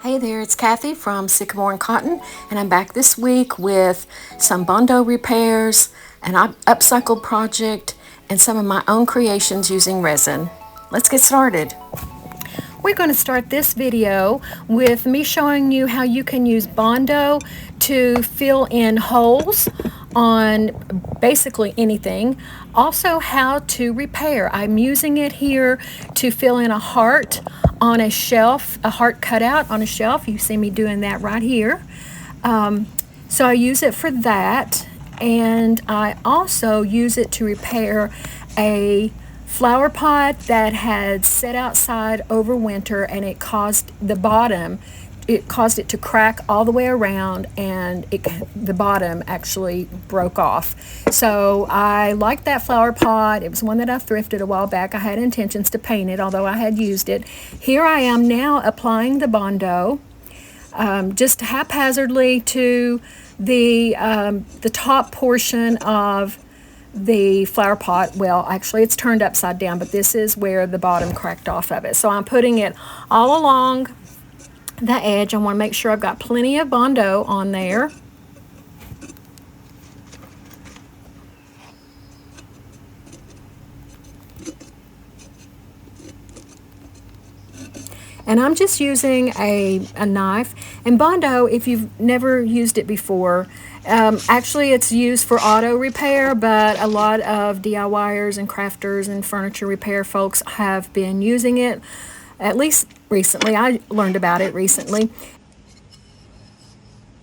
Hey there, it's Kathy from Sycamore and Cotton, and I'm back this week with some Bondo repairs, an upcycle project, and some of my own creations using resin. Let's get started. We're going to start this video with me showing you how you can use Bondo to fill in holes on basically anything. Also how to repair. I'm using it here to fill in a heart on a shelf, a heart cutout on a shelf. You see me doing that right here. So I use it for that, and I also use it to repair a flower pot that had set outside over winter, and it caused it to crack all the way around, and the bottom actually broke off. So I liked that flower pot. It was one that I thrifted a while back. I had intentions to paint it, although I had used it. Here I am now applying the Bondo just haphazardly to the top portion of the flower pot. Well, actually it's turned upside down, but this is where the bottom cracked off of it. So I'm putting it all along the edge. I want to make sure I've got plenty of Bondo on there. And I'm just using a knife. And Bondo, if you've never used it before, actually it's used for auto repair, but a lot of DIYers and crafters and furniture repair folks have been using it, at least recently. I learned about it recently.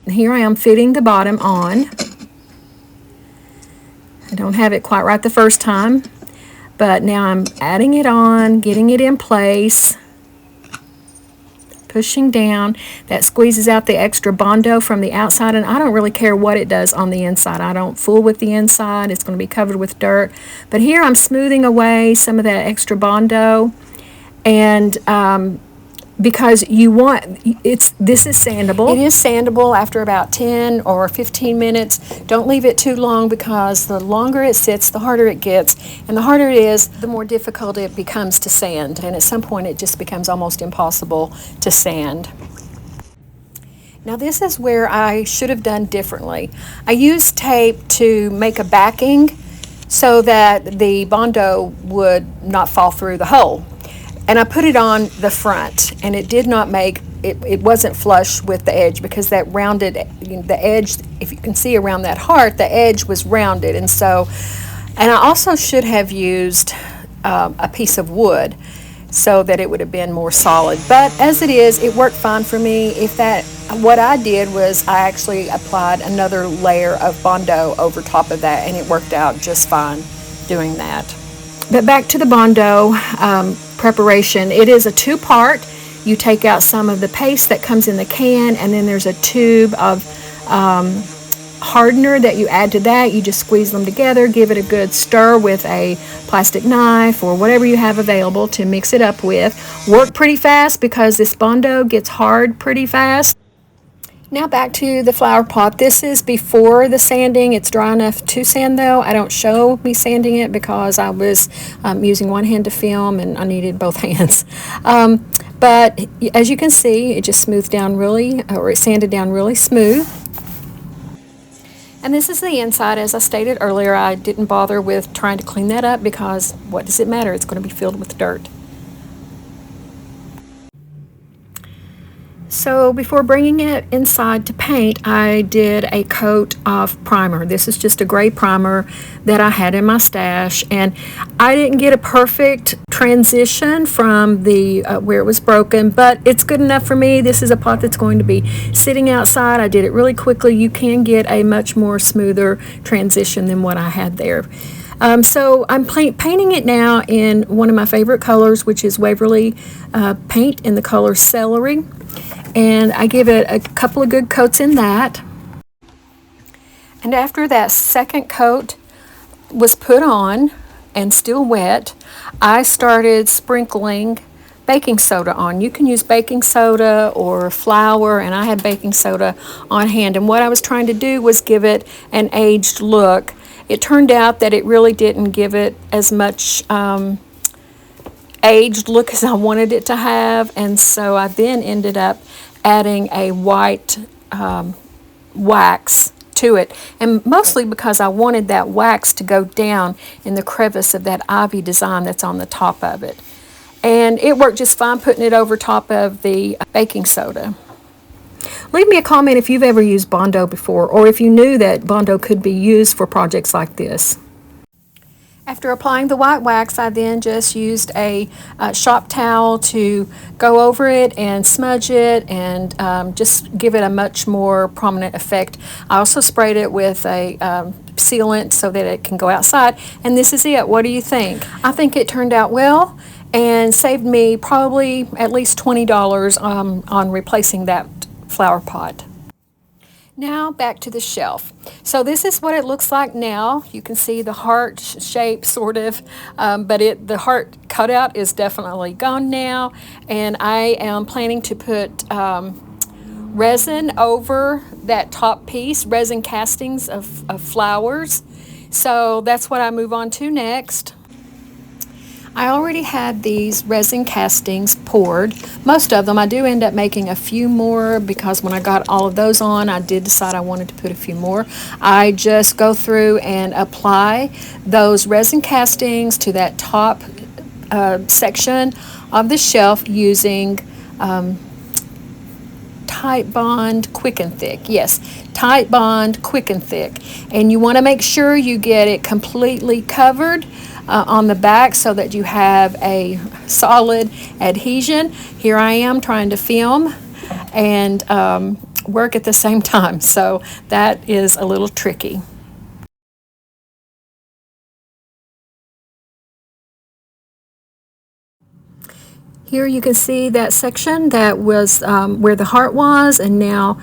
And here I am fitting the bottom on. I don't have it quite right the first time, but now I'm adding it on, getting it in place, pushing down. That squeezes out the extra Bondo from the outside, and I don't really care what it does on the inside. I don't fool with the inside. It's going to be covered with dirt. But here I'm smoothing away some of that extra Bondo, and because this is sandable. It is sandable after about 10 or 15 minutes. Don't leave it too long, because the longer it sits, the harder it gets. And the harder it is, the more difficult it becomes to sand. And at some point, it just becomes almost impossible to sand. Now this is where I should have done differently. I used tape to make a backing so that the Bondo would not fall through the hole. And I put it on the front, and it did not make, it wasn't flush with the edge, because that rounded, the edge, if you can see around that heart, the edge was rounded. And so, and I also should have used a piece of wood so that it would have been more solid. But as it is, it worked fine for me. What I did was I actually applied another layer of Bondo over top of that, and it worked out just fine doing that. But back to the Bondo preparation. It is a two-part. You take out some of the paste that comes in the can, and then there's a tube of hardener that you add to that. You just squeeze them together, give it a good stir with a plastic knife or whatever you have available to mix it up with. Work pretty fast, because this Bondo gets hard pretty fast. Now back to the flower pot. This is before the sanding. It's dry enough to sand, though. I don't show me sanding it because I was using one hand to film, and I needed both hands. But as you can see, it just smoothed down really, or it sanded down really smooth. And this is the inside. As I stated earlier, I didn't bother with trying to clean that up, because what does it matter? It's going to be filled with dirt. So before bringing it inside to paint, I did a coat of primer. This is just a gray primer that I had in my stash, and I didn't get a perfect transition from the where it was broken, but it's good enough for me. This is a pot that's going to be sitting outside. I did it really quickly. You can get a much more smoother transition than what I had there. So I'm painting it now in one of my favorite colors, which is Waverly paint in the color Celery. And I give it a couple of good coats in that. And after that second coat was put on and still wet, I started sprinkling baking soda on. You can use baking soda or flour, and I had baking soda on hand. And what I was trying to do was give it an aged look. It turned out that it really didn't give it as much aged look as I wanted it to have, and so I then ended up adding a white wax to it, and mostly because I wanted that wax to go down in the crevice of that ivy design that's on the top of it. And it worked just fine putting it over top of the baking soda. Leave me a comment if you've ever used Bondo before, or if you knew that Bondo could be used for projects like this. After applying the white wax, I then just used a shop towel to go over it and smudge it and just give it a much more prominent effect. I also sprayed it with a sealant so that it can go outside, and this is it. What do you think? I think it turned out well and saved me probably at least $20 on replacing that flower pot. Now back to the shelf. So this is what it looks like now. You can see the heart shape sort of, but the heart cutout is definitely gone now, and I am planning to put resin over that top piece, resin castings of flowers. So that's what I move on to next. I already had these resin castings poured, most of them. I do end up making a few more because when I got all of those on, I did decide I wanted to put a few more. I just go through and apply those resin castings to that top section of the shelf using Titebond Quick and Thick. Yes, Titebond Quick and Thick. And you want to make sure you get it completely covered on the back so that you have a solid adhesion. Here I am trying to film and work at the same time, so that is a little tricky. Here you can see that section that was where the heart was, and now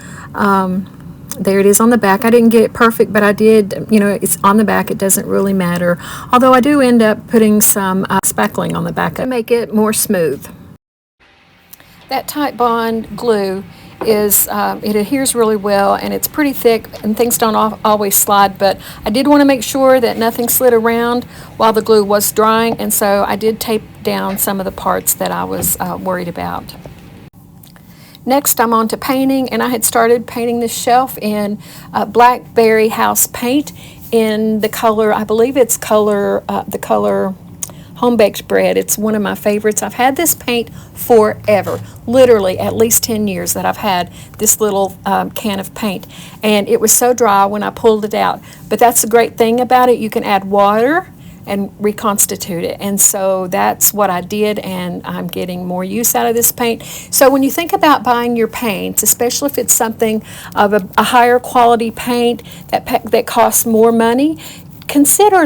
there it is on the back. I didn't get it perfect, but I did, it's on the back. It doesn't really matter. Although I do end up putting some spackling on the back to make it more smooth. That Titebond glue is, it adheres really well, and it's pretty thick, and things don't always slide, but I did want to make sure that nothing slid around while the glue was drying, and so I did tape down some of the parts that I was worried about. Next, I'm on to painting, and I had started painting this shelf in Blackberry House paint in the color, I believe it's the color Home Baked Bread. It's one of my favorites. I've had this paint forever, literally at least 10 years that I've had this little can of paint, and it was so dry when I pulled it out. But that's the great thing about it. You can add water and reconstitute it, and so that's what I did, and I'm getting more use out of this paint. So when you think about buying your paints, especially if it's something of a higher quality paint that costs more money, consider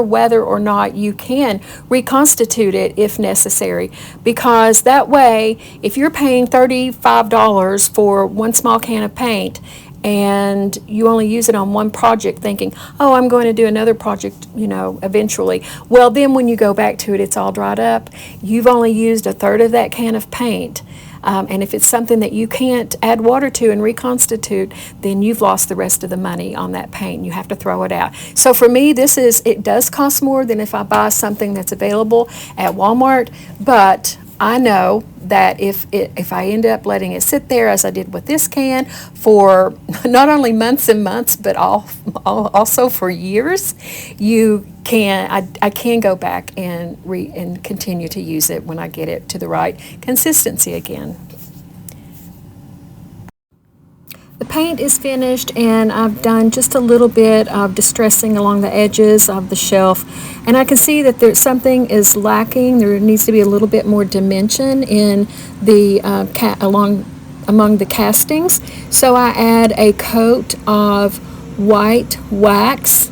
whether or not you can reconstitute it if necessary, because that way, if you're paying $35 for one small can of paint and you only use it on one project thinking, oh, I'm going to do another project, eventually. Well, then when you go back to it, it's all dried up. You've only used a third of that can of paint. And if it's something that you can't add water to and reconstitute, then you've lost the rest of the money on that paint, and you have to throw it out. So for me, it does cost more than if I buy something that's available at Walmart, but I know that if I end up letting it sit there, as I did with this can, for not only months and months, but also for years, I can go back and continue to use it when I get it to the right consistency again. The paint is finished, and I've done just a little bit of distressing along the edges of the shelf, and I can see that something is lacking. There needs to be a little bit more dimension in the among the castings. So I add a coat of white wax,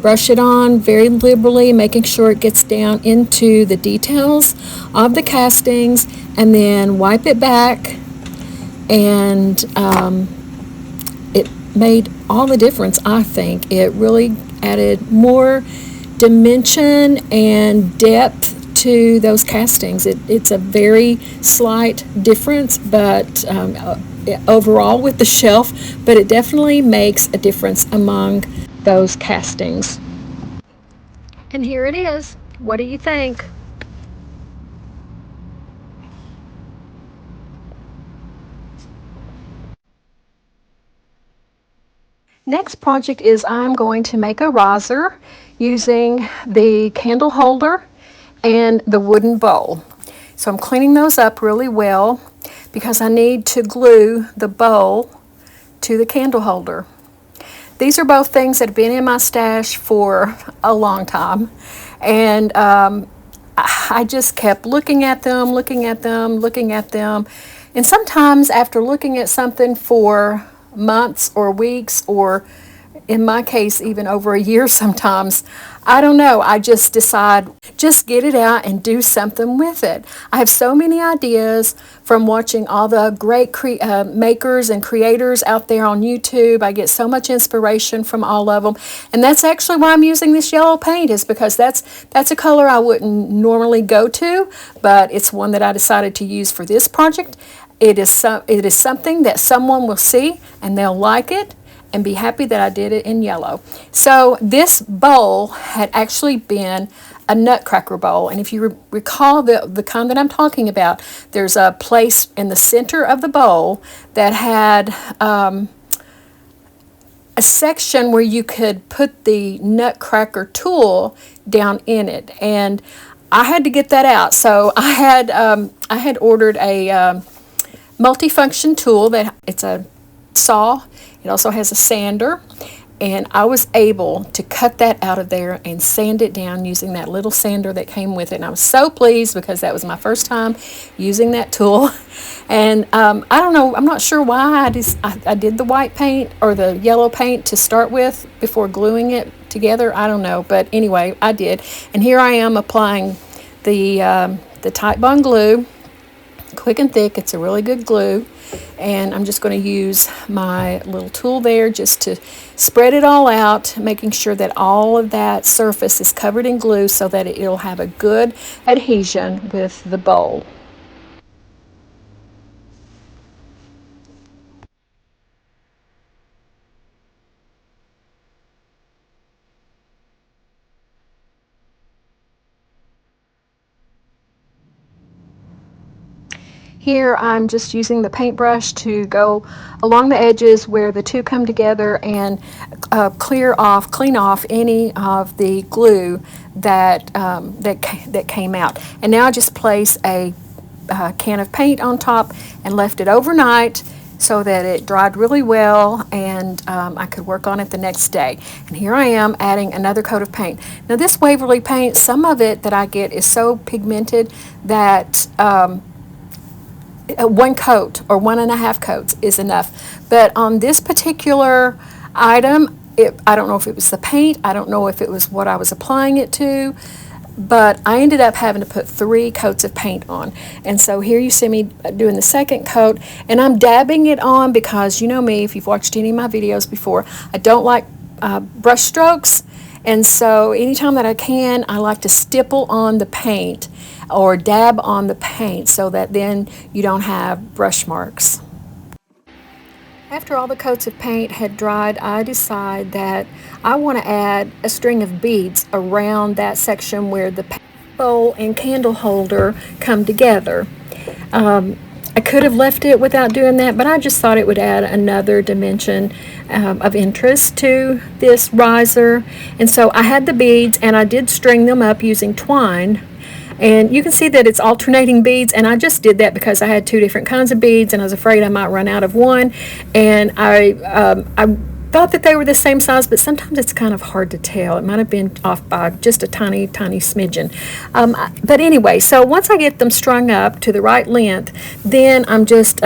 brush it on very liberally, making sure it gets down into the details of the castings, and then wipe it back, and it made all the difference, I think. It really added more dimension and depth to those castings. It's a very slight difference, but overall with the shelf, but it definitely makes a difference among those castings. And here it is. What do you think? Next project is I'm going to make a riser using the candle holder and the wooden bowl. So I'm cleaning those up really well because I need to glue the bowl to the candle holder. These are both things that have been in my stash for a long time, and I just kept looking at them, and sometimes after looking at something for months or weeks, or in my case even over a year sometimes, I don't know, I just decide just get it out and do something with it. I have so many ideas from watching all the great makers and creators out there on YouTube. I get so much inspiration from all of them, and that's actually why I'm using this yellow paint, is because that's a color I wouldn't normally go to, but it's one that I decided to use for this project. It is something that someone will see and they'll like it and be happy that I did it in yellow. So this bowl had actually been a nutcracker bowl, and if you recall the kind that I'm talking about, there's a place in the center of the bowl that had a section where you could put the nutcracker tool down in it, and I had to get that out. So I had ordered a multifunction tool that it's a saw. It also has a sander, and I was able to cut that out of there and sand it down using that little sander that came with it. And I was so pleased because that was my first time using that tool. And I don't know, I'm not sure why I did the white paint or the yellow paint to start with before gluing it together. I don't know, but anyway, I did. And here I am applying the Titebond glue, quick and thick. It's a really good glue, and I'm just going to use my little tool there just to spread it all out, making sure that all of that surface is covered in glue so that it'll have a good adhesion with the bowl. Here I'm just using the paintbrush to go along the edges where the two come together and clean off any of the glue that came out. And now I just place a can of paint on top and left it overnight so that it dried really well, and I could work on it the next day. And here I am adding another coat of paint. Now this Waverly paint, some of it that I get is so pigmented that one coat or 1.5 coats is enough. But on this particular item, I don't know if it was the paint, I don't know if it was what I was applying it to, but I ended up having to put 3 coats of paint on. And so here you see me doing the second coat, and I'm dabbing it on because you know me, if you've watched any of my videos before, I don't like brush strokes. And so anytime that I can, I like to stipple on the paint or dab on the paint so that then you don't have brush marks. After all the coats of paint had dried, I decide that I want to add a string of beads around that section where the bowl and candle holder come together. I could have left it without doing that, but I just thought it would add another dimension of interest to this riser. And so I had the beads, and I did string them up using twine. And you can see that it's alternating beads, and I just did that because I had 2 different kinds of beads, and I was afraid I might run out of one. And I thought that they were the same size, but sometimes it's kind of hard to tell. It might have been off by just a tiny, tiny smidgen. But anyway, so once I get them strung up to the right length, then I'm just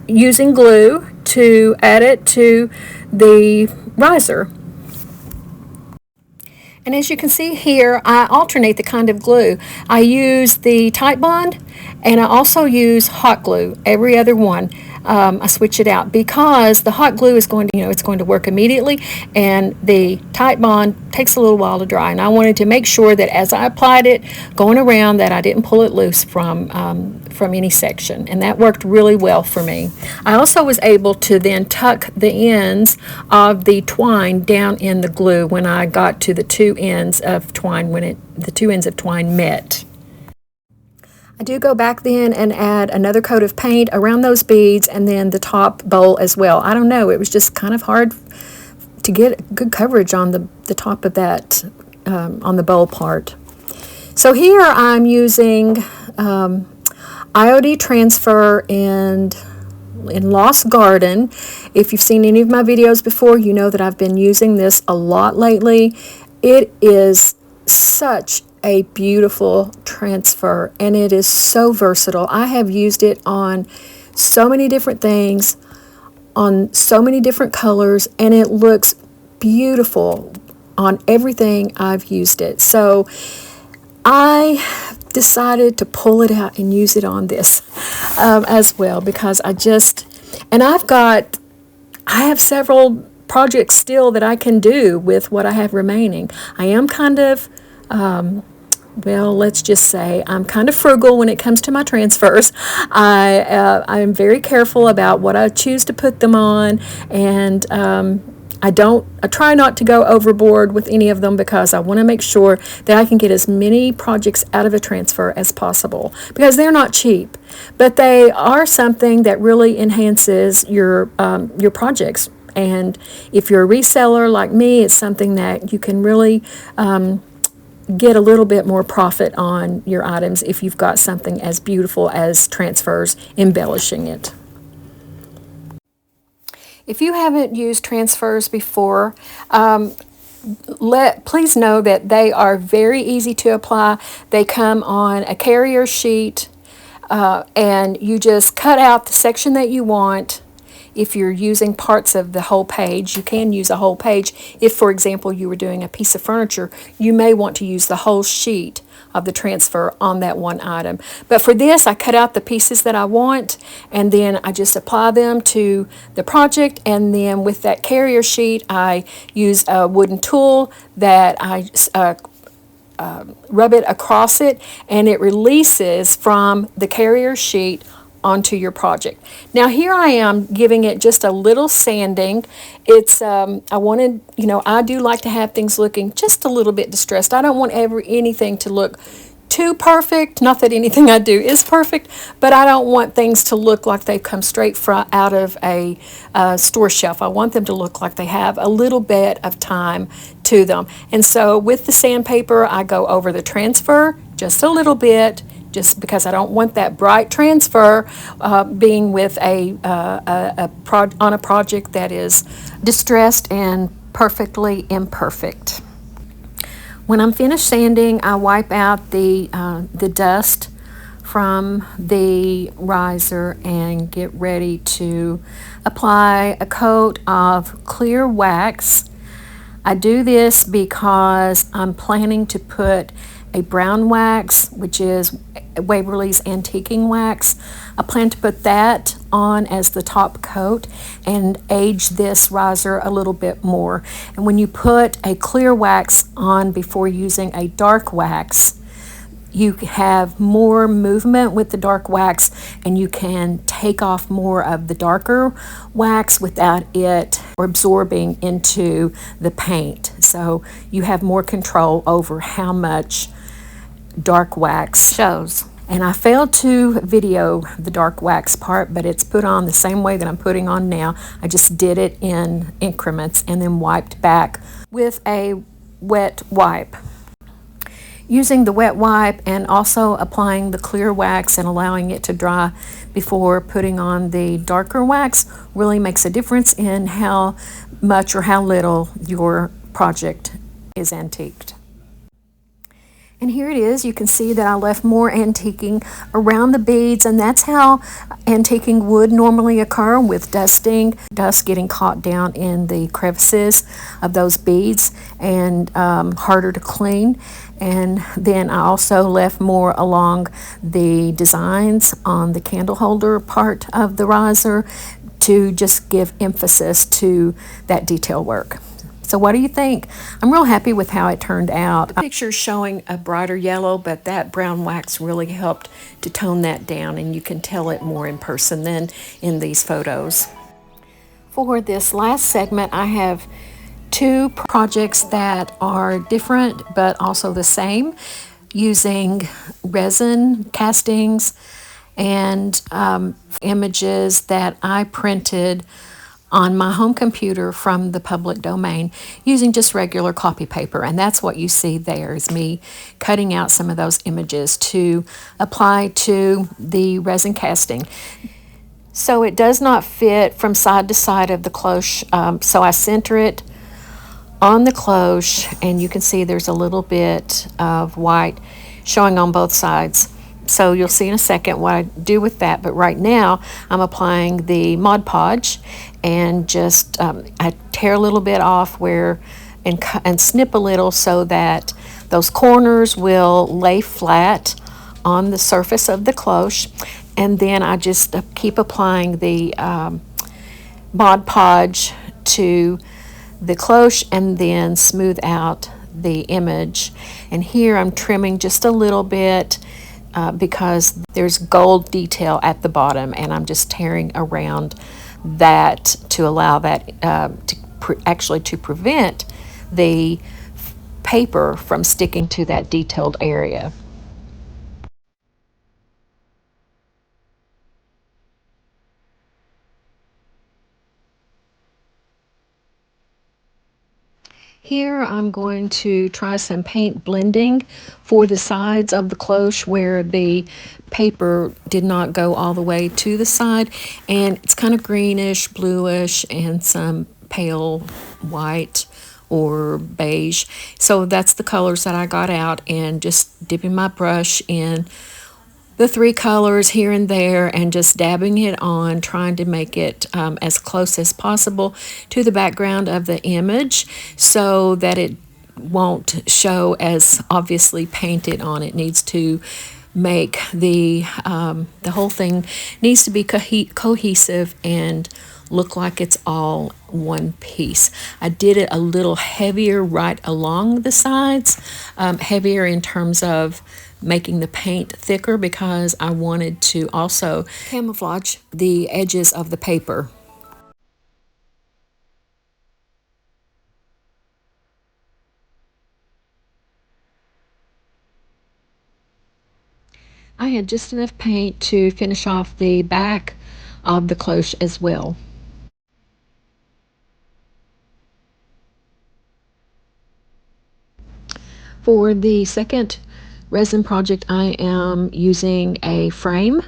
using glue to add it to the riser. And as you can see here, I alternate the kind of glue. I use the Titebond, and I also use hot glue, every other one. I switch it out, because the hot glue is going to, it's going to work immediately, and the Titebond takes a little while to dry. And I wanted to make sure that as I applied it, going around, that I didn't pull it loose from any section, and that worked really well for me. I also was able to then tuck the ends of the twine down in the glue when I got to the two ends of twine, when the two ends of twine met. I do go back then and add another coat of paint around those beads, and then the top bowl as well. I don't know, it was just kind of hard to get good coverage on the top of that, on the bowl part. So here I'm using IOD transfer and in Lost Garden. If you've seen any of my videos before, you know that I've been using this a lot lately. It is such a beautiful transfer, and it is so versatile. I have used it on so many different things, on so many different colors, and it looks beautiful on everything I've used it. So I decided to pull it out and use it on this as well, because I have several projects still that I can do with what I have remaining. I am kind of well, let's just say I'm kind of frugal when it comes to my transfers. I am very careful about what I choose to put them on, and I try not to go overboard with any of them, because I want to make sure that I can get as many projects out of a transfer as possible, because they're not cheap, but they are something that really enhances your projects. And if you're a reseller like me, it's something that you can really get a little bit more profit on your items if you've got something as beautiful as transfers embellishing it. If you haven't used transfers before, please know that they are very easy to apply. They come on a carrier sheet, and you just cut out the section that you want. If you're using parts of the whole page, you can use a whole page. If, for example, you were doing a piece of furniture, you may want to use the whole sheet of the transfer on that one item. But for this, I cut out the pieces that I want, and then I just apply them to the project, and then with that carrier sheet, I use a wooden tool that I rub it across it, and it releases from the carrier sheet onto your project. Now here I am giving it just a little sanding. It's I wanted, I do like to have things looking just a little bit distressed. I don't want anything to look too perfect. Not that anything I do is perfect, but I don't want things to look like they've come straight out of a store shelf. I want them to look like they have a little bit of time to them. And so with the sandpaper, I go over the transfer just a little bit, just because I don't want that bright transfer being with on a project that is distressed and perfectly imperfect. When I'm finished sanding, I wipe out the dust from the riser and get ready to apply a coat of clear wax. I do this because I'm planning to put a brown wax, which is Waverly's Antiquing Wax. I plan to put that on as the top coat and age this riser a little bit more. And when you put a clear wax on before using a dark wax, you have more movement with the dark wax, and you can take off more of the darker wax without it absorbing into the paint. So you have more control over how much dark wax shows. And I failed to video the dark wax part, but it's put on the same way that I'm putting on now. I just did it in increments and then wiped back with a wet wipe. Using the wet wipe and also applying the clear wax and allowing it to dry before putting on the darker wax really makes a difference in how much or how little your project is antiqued. And here it is. You can see that I left more antiquing around the beads, and that's how antiquing would normally occur, with dusting, dust getting caught down in the crevices of those beads and harder to clean. And then I also left more along the designs on the candle holder part of the riser to just give emphasis to that detail work. So what do you think? I'm real happy with how it turned out. The picture's showing a brighter yellow, but that brown wax really helped to tone that down, and you can tell it more in person than in these photos. For this last segment, I have two projects that are different but also the same, using resin castings and images that I printed on my home computer from the public domain using just regular copy paper. And that's what you see there, is me cutting out some of those images to apply to the resin casting. So it does not fit from side to side of the cloche, so I center it on the cloche, and you can see there's a little bit of white showing on both sides. So you'll see in a second what I do with that, but right now I'm applying the Mod Podge, and just I tear a little bit off and snip a little so that those corners will lay flat on the surface of the cloche. And then I just keep applying the Mod Podge to the cloche and then smooth out the image. And here I'm trimming just a little bit because there's gold detail at the bottom, and I'm just tearing around that to allow that to prevent the paper from sticking to that detailed area. Here I'm going to try some paint blending for the sides of the cloche where the paper did not go all the way to the side, and it's kind of greenish, bluish, and some pale white or beige. So that's the colors that I got out, and just dipping my brush in the three colors here and there and just dabbing it on, trying to make it as close as possible to the background of the image so that it won't show as obviously painted on. It needs to make the whole thing needs to be cohesive and look like it's all one piece. I did it a little heavier right along the sides, heavier in terms of making the paint thicker because I wanted to also camouflage the edges of the paper. I had just enough paint to finish off the back of the cloche as well. For the second resin project, I am using a frame,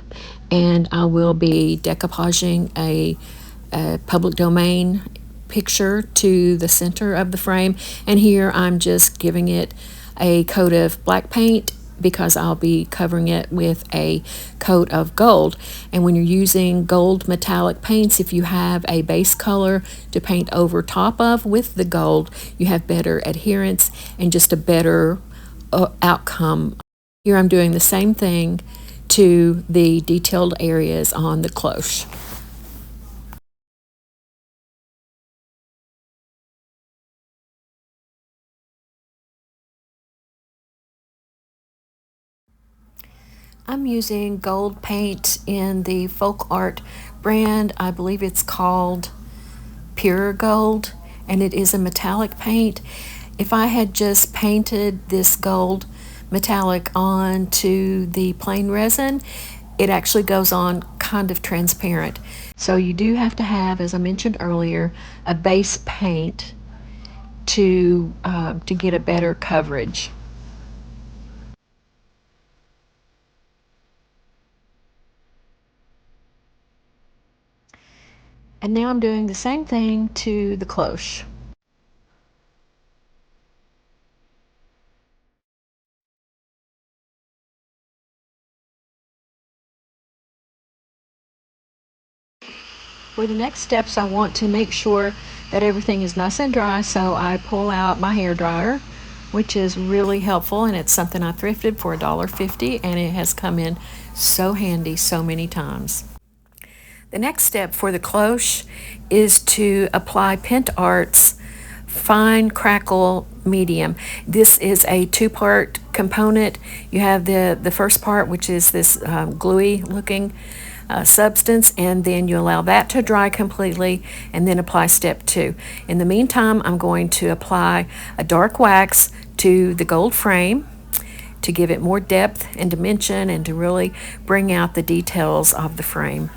and I will be decoupaging a public domain picture to the center of the frame. And here I'm just giving it a coat of black paint because I'll be covering it with a coat of gold. And when you're using gold metallic paints, if you have a base color to paint over top of with the gold, you have better adherence and just a better outcome. Here I'm doing the same thing to the detailed areas on the cloche. I'm using gold paint in the folk art brand. I believe it's called Pure Gold, and it is a metallic paint. If I had just painted this gold metallic onto the plain resin, it actually goes on kind of transparent. So you do have to have, as I mentioned earlier, a base paint to get a better coverage. And now I'm doing the same thing to the cloche. For the next steps, I want to make sure that everything is nice and dry, so I pull out my hair dryer which is really helpful, and it's something I thrifted for $1.50, and it has come in so handy so many times. The next step for the cloche is to apply PintArt's Fine Crackle Medium. This is a two-part component. You have the first part, which is this gluey looking substance, and then you allow that to dry completely and then apply step 2. In the meantime, I'm going to apply a dark wax to the gold frame to give it more depth and dimension and to really bring out the details of the frame.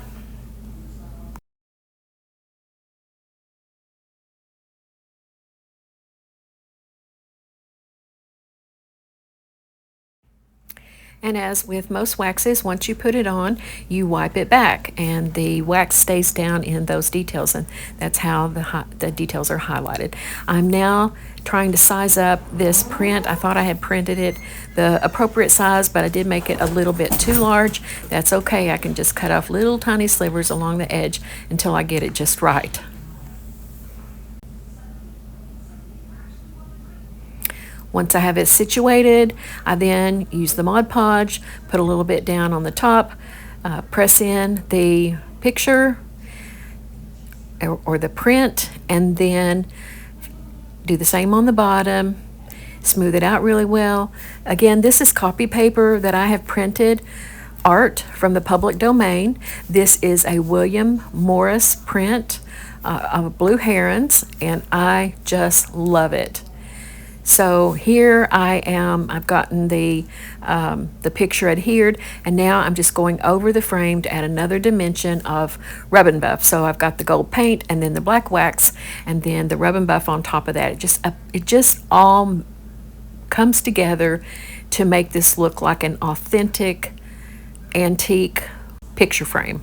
And as with most waxes, once you put it on, you wipe it back and the wax stays down in those details, and that's how the details are highlighted. I'm now trying to size up this print. I thought I had printed it the appropriate size, but I did make it a little bit too large. That's okay. I can just cut off little tiny slivers along the edge until I get it just right. Once I have it situated, I then use the Mod Podge, put a little bit down on the top, press in the picture or the print, and then do the same on the bottom, smooth it out really well. Again, this is copy paper that I have printed art from the public domain. This is a William Morris print of blue herons, and I just love it. So here I am, I've gotten the picture adhered, and now I'm just going over the frame to add another dimension of rub and buff. So I've got the gold paint and then the black wax and then the rub and buff on top of that. It just all comes together to make this look like an authentic antique picture frame.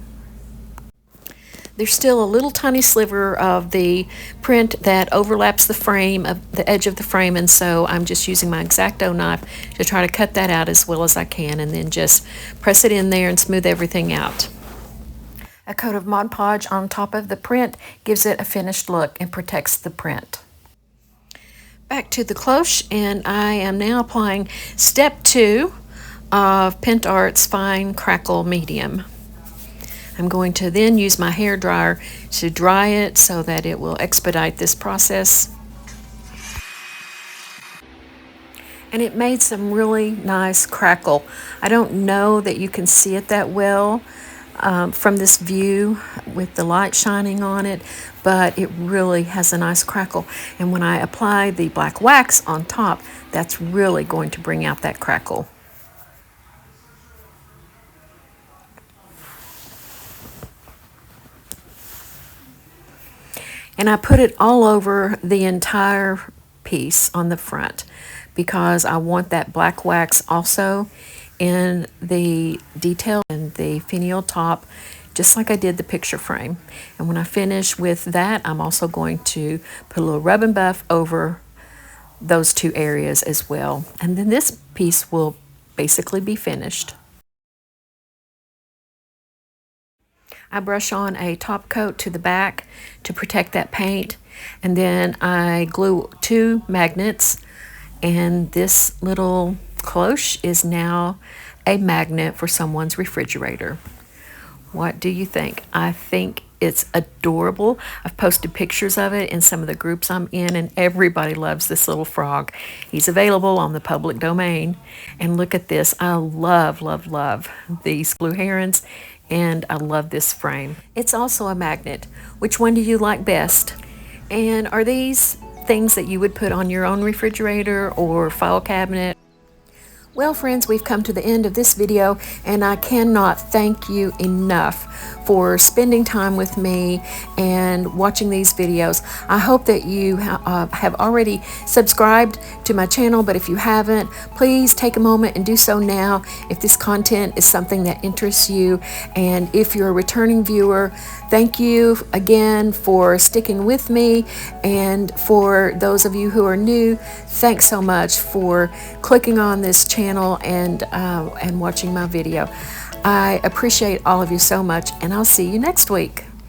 There's still a little tiny sliver of the print that overlaps the frame, of the edge of the frame, and so I'm just using my X-Acto knife to try to cut that out as well as I can, and then just press it in there and smooth everything out. A coat of Mod Podge on top of the print gives it a finished look and protects the print. Back to the cloche, and I am now applying step 2 of PintArt's Fine Crackle Medium. I'm going to then use my hair dryer to dry it so that it will expedite this process. And it made some really nice crackle. I don't know that you can see it that well from this view with the light shining on it, but it really has a nice crackle. And when I apply the black wax on top, that's really going to bring out that crackle. And I put it all over the entire piece on the front because I want that black wax also in the detail and the finial top, just like I did the picture frame. And when I finish with that, I'm also going to put a little rub and buff over those two areas as well. And then this piece will basically be finished. I brush on a top coat to the back to protect that paint, and then I glue 2 magnets, and this little cloche is now a magnet for someone's refrigerator. What do you think? I think it's adorable. I've posted pictures of it in some of the groups I'm in, and everybody loves this little frog. He's available on the public domain. And look at this. I love, love, love these blue herons, and I love this frame. It's also a magnet. Which one do you like best? And are these things that you would put on your own refrigerator or file cabinet? Well, friends, we've come to the end of this video, and I cannot thank you enough for spending time with me and watching these videos. I hope that you have already subscribed to my channel, but if you haven't, please take a moment and do so now if this content is something that interests you. And if you're a returning viewer, thank you again for sticking with me. And for those of you who are new, thanks so much for clicking on this channel and watching my video. I appreciate all of you so much, and I'll see you next week.